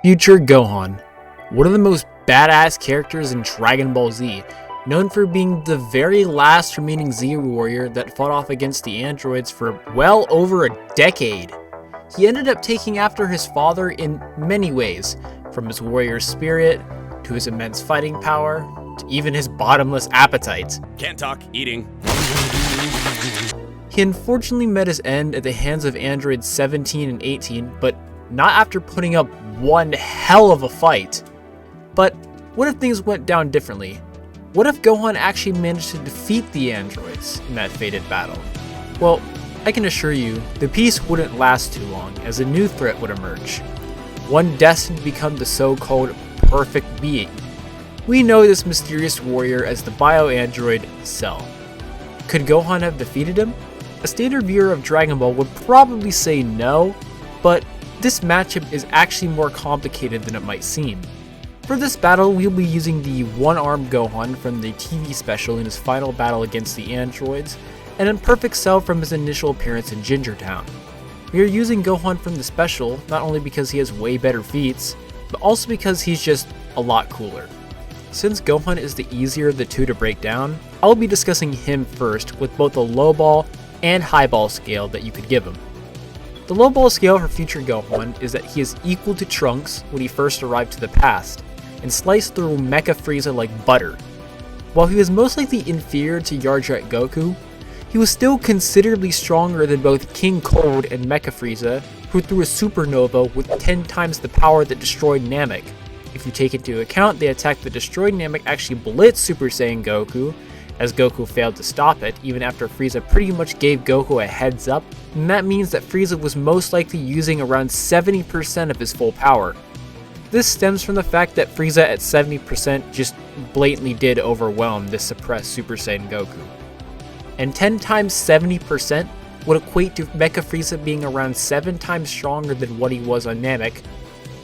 Future Gohan, one of the most badass characters in Dragon Ball Z, known for being the very last remaining Z warrior that fought off against the androids for well over a decade. He ended up taking after his father in many ways, from his warrior spirit, to his immense fighting power, to even his bottomless appetite. Can't talk, eating. He unfortunately met his end at the hands of androids 17 and 18, but not after putting up one hell of a fight. But what if things went down differently? What if Gohan actually managed to defeat the androids in that fated battle? Well, I can assure you, the peace wouldn't last too long, as a new threat would emerge. One destined to become the so-called perfect being. We know this mysterious warrior as the bio-android Cell. Could Gohan have defeated him? A standard viewer of Dragon Ball would probably say no, but this matchup is actually more complicated than it might seem. For this battle, we'll be using the one-armed Gohan from the TV special in his final battle against the androids, and MrPerfectCell from his initial appearance in Ginger Town. We are using Gohan from the special not only because he has way better feats, but also because he's just a lot cooler. Since Gohan is the easier of the two to break down, I will be discussing him first with both a low ball and high ball scale that you could give him. The low ball scale for future Gohan is that he is equal to Trunks when he first arrived to the past, and sliced through Mecha Frieza like butter. While he was most likely inferior to Yardrat Goku, he was still considerably stronger than both King Cold and Mecha Frieza, who threw a supernova with 10 times the power that destroyed Namek. If you take into account the attack that destroyed Namek actually blitzed Super Saiyan Goku, as Goku failed to stop it even after Frieza pretty much gave Goku a heads up, then that means that Frieza was most likely using around 70% of his full power. This stems from the fact that Frieza at 70% just blatantly did overwhelm this suppressed Super Saiyan Goku. And 10 times 70% would equate to Mecha Frieza being around 7 times stronger than what he was on Namek.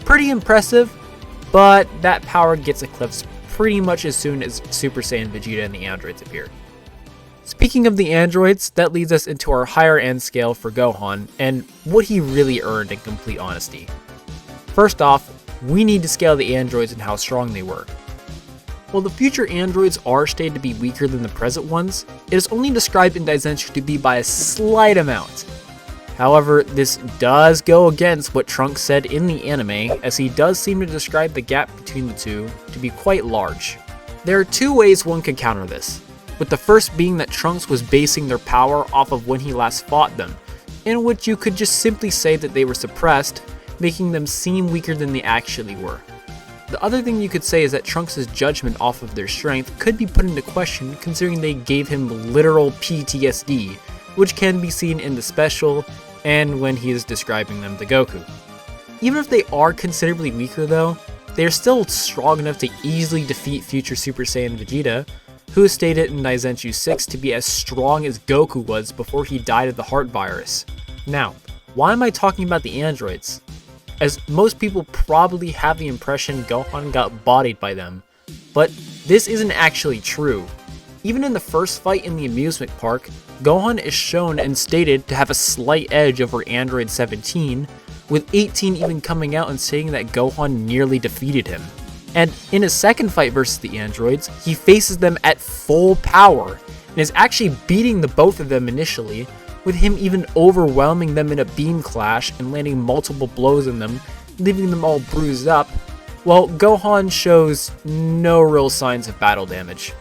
Pretty impressive, but that power gets eclipsed pretty much as soon as Super Saiyan Vegeta and the androids appear. Speaking of the androids, that leads us into our higher end scale for Gohan, and what he really earned in complete honesty. First off, we need to scale the androids and how strong they were. While the future androids are stated to be weaker than the present ones, it is only described in Daizenshuu to be by a slight amount. However, this does go against what Trunks said in the anime, as he does seem to describe the gap between the two to be quite large. There are two ways one could counter this, with the first being that Trunks was basing their power off of when he last fought them, in which you could just simply say that they were suppressed, making them seem weaker than they actually were. The other thing you could say is that Trunks' judgment off of their strength could be put into question considering they gave him literal PTSD, which can be seen in the special and when he is describing them to Goku. Even if they are considerably weaker though, they are still strong enough to easily defeat future Super Saiyan Vegeta, who is stated in Daizenshuu 6 to be as strong as Goku was before he died of the heart virus. Now, why am I talking about the androids? As most people probably have the impression Gohan got bodied by them, but this isn't actually true. Even in the first fight in the amusement park, Gohan is shown and stated to have a slight edge over Android 17, with 18 even coming out and saying that Gohan nearly defeated him. And in his second fight versus the androids, he faces them at full power, and is actually beating the both of them initially, with him even overwhelming them in a beam clash and landing multiple blows on them, leaving them all bruised up, while Gohan shows no real signs of battle damage.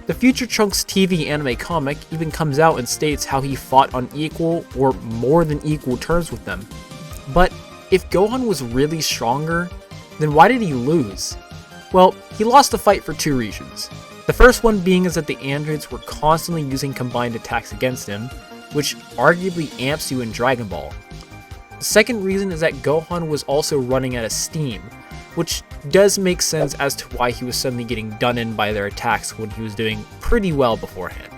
The future Trunks TV anime comic even comes out and states how he fought on equal or more than equal terms with them. But if Gohan was really stronger, then why did he lose? Well, he lost the fight for two reasons. The first one being is that the androids were constantly using combined attacks against him, which arguably amps you in Dragon Ball. The second reason is that Gohan was also running out of steam, which does make sense as to why he was suddenly getting done in by their attacks when he was doing pretty well beforehand.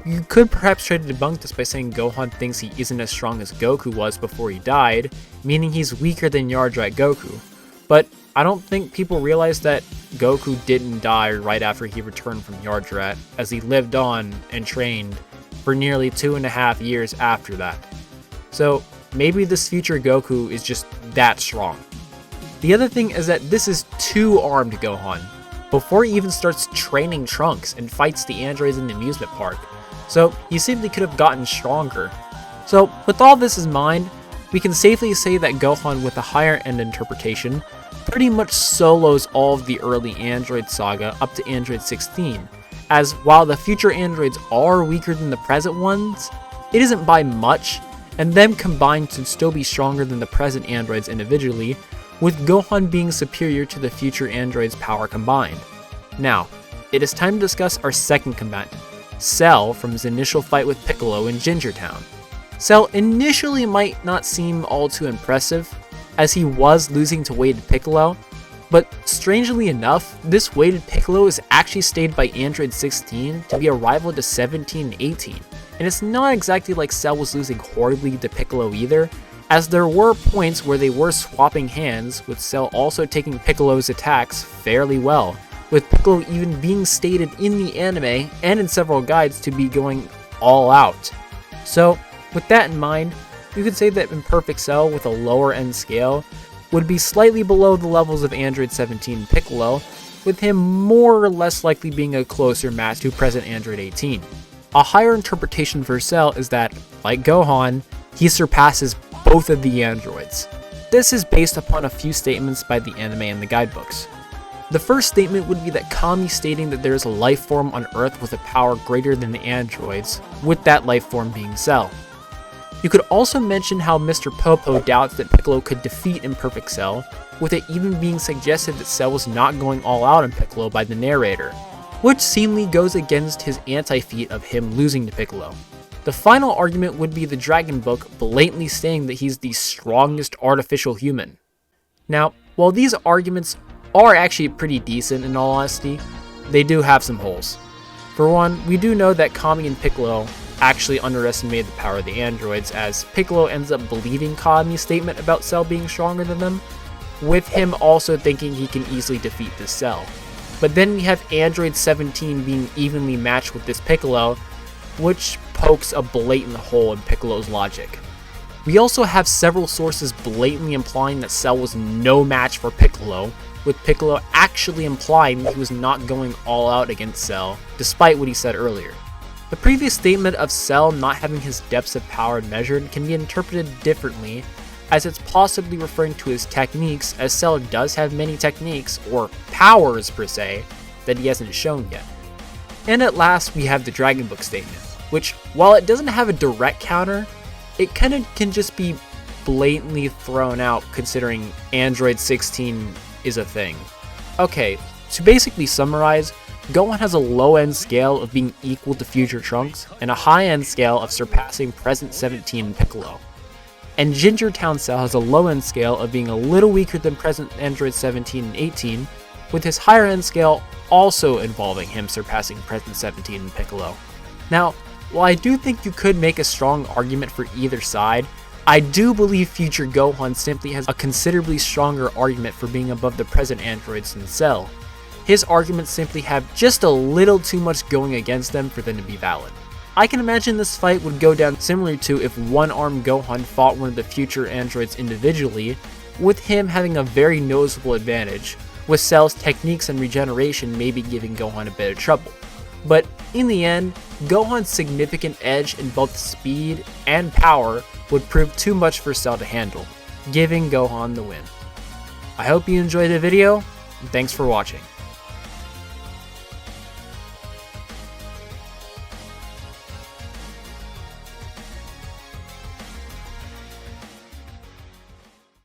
You could perhaps try to debunk this by saying Gohan thinks he isn't as strong as Goku was before he died, meaning he's weaker than Yardrat Goku, but I don't think people realize that Goku didn't die right after he returned from Yardrat, as he lived on and trained for nearly 2.5 years after that. So maybe this future Goku is just that strong. The other thing is that this is 2-armed Gohan, before he even starts training Trunks and fights the androids in the amusement park, so he simply could have gotten stronger. So with all this in mind, we can safely say that Gohan with a higher end interpretation pretty much solos all of the early Android saga up to Android 16, as while the future androids are weaker than the present ones, it isn't by much, and them combined to still be stronger than the present androids individually, with Gohan being superior to the future androids' power combined. Now, it is time to discuss our second combatant, Cell from his initial fight with Piccolo in Ginger Town. Cell initially might not seem all too impressive, as he was losing to weighted Piccolo, but strangely enough, this weighted Piccolo is actually stayed by Android 16 to be a rival to 17 and 18, and it's not exactly like Cell was losing horribly to Piccolo either, as there were points where they were swapping hands, with Cell also taking Piccolo's attacks fairly well, with Piccolo even being stated in the anime and in several guides to be going all out. So, with that in mind, you could say that MrPerfectCell with a lower end scale would be slightly below the levels of Android 17 and Piccolo, with him more or less likely being a closer match to present Android 18. A higher interpretation for Cell is that, like Gohan, he surpasses both of the androids. This is based upon a few statements by the anime and the guidebooks. The first statement would be that Kami stating that there is a life form on Earth with a power greater than the androids, with that life form being Cell. You could also mention how Mr. Popo doubts that Piccolo could defeat MrPerfectCell, with it even being suggested that Cell was not going all out on Piccolo by the narrator, which seemingly goes against his anti-feat of him losing to Piccolo. The final argument would be the Dragon Book blatantly saying that he's the strongest artificial human. Now, while these arguments are actually pretty decent in all honesty, they do have some holes. For one, we do know that Kami and Piccolo actually underestimated the power of the androids, as Piccolo ends up believing Kami's statement about Cell being stronger than them, with him also thinking he can easily defeat this Cell. But then we have Android 17 being evenly matched with this Piccolo, which pokes a blatant hole in Piccolo's logic. We also have several sources blatantly implying that Cell was no match for Piccolo, with Piccolo actually implying that he was not going all out against Cell, despite what he said earlier. The previous statement of Cell not having his depths of power measured can be interpreted differently, as it's possibly referring to his techniques, as Cell does have many techniques, or powers per se, that he hasn't shown yet. And at last we have the Dragon Book statement, which, while it doesn't have a direct counter, it kind of can just be blatantly thrown out considering Android 16 is a thing. Okay, to basically summarize, Gohan has a low-end scale of being equal to future Trunks, and a high-end scale of surpassing present 17 and Piccolo. And Ginger Town Cell has a low-end scale of being a little weaker than present Android 17 and 18, with his higher-end scale also involving him surpassing present 17 and Piccolo. Now, while I do think you could make a strong argument for either side, I do believe future Gohan simply has a considerably stronger argument for being above the present androids than Cell. His arguments simply have just a little too much going against them for them to be valid. I can imagine this fight would go down similar to if one-armed Gohan fought one of the future androids individually, with him having a very noticeable advantage, with Cell's techniques and regeneration maybe giving Gohan a bit of trouble. But in the end, Gohan's significant edge in both speed and power would prove too much for Cell to handle, giving Gohan the win. I hope you enjoyed the video, and thanks for watching.